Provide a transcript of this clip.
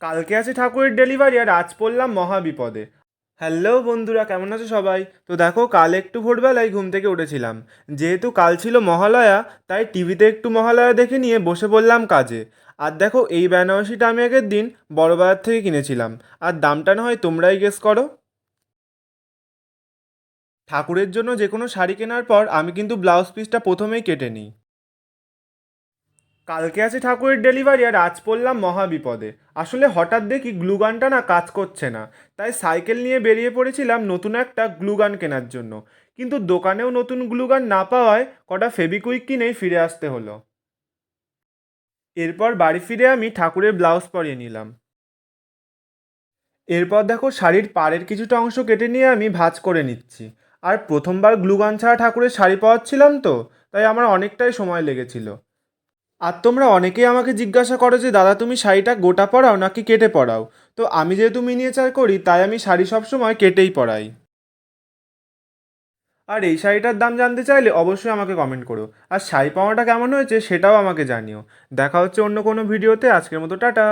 কালকে আছে ঠাকুরের ডেলিভারি আর আজ পড়লাম মহা বিপদে। হ্যালো বন্ধুরা, কেমন আছো সবাই? তো দেখো, কাল একটু ভোরবেলায় ঘুম থেকে উঠেছিলাম। যেহেতু কাল ছিল মহালয়া, তাই টিভিতে একটু মহালয়া দেখে নিয়ে বসে পড়লাম কাজে। আর দেখো, এই বেনারসিটা আমি আগের দিন বড় বাজার থেকে কিনেছিলাম। আর দামটা না হয় তোমরাই গেস করো। ঠাকুরের জন্য যে কোনো শাড়ি কেনার পর আমি কিন্তু ব্লাউজ পিসটা প্রথমেই কেটে নিই। কালকে আছে ঠাকুরের ডেলিভারি আর আজ পড়লাম মহা বিপদে। আসলে হঠাৎ দেখি গ্লুগানটা না কাজ করছে না। তাই সাইকেল নিয়ে বেরিয়ে পড়েছিলাম নতুন একটা গ্লুগান কেনার জন্য। কিন্তু দোকানেও নতুন গ্লুগান না পাওয়ায় কটা ফেবিকুইক কিনেই ফিরে আসতে হলো। এরপর বাড়ি ফিরে আমি ঠাকুরের ব্লাউজ পরিয়ে নিলাম। এরপর দেখো, শাড়ির পাড়ের কিছুটা অংশ কেটে নিয়ে আমি ভাঁজ করে নিচ্ছি। আর প্রথমবার গ্লুগান ছাড়া ঠাকুরের শাড়ি পাওয়াচ্ছিলাম তো, তাই আমার অনেকটাই সময় লেগেছিল। আর তোমরা অনেকেই আমাকে জিজ্ঞাসা করো যে দাদা, তুমি শাড়িটা গোটা পরাও নাকি কেটে পরাও? তো আমি যেহেতু মিনিয়েচার করি, তাই আমি শাড়ি সবসময় কেটেই পরাই। আর এই শাড়িটার দাম জানতে চাইলে অবশ্যই আমাকে কমেন্ট করো। আর শাড়ি পাওয়াটা কেমন হয়েছে সেটাও আমাকে জানিও। দেখা হচ্ছে অন্য কোনো ভিডিওতে। আজকের মতো টাটা।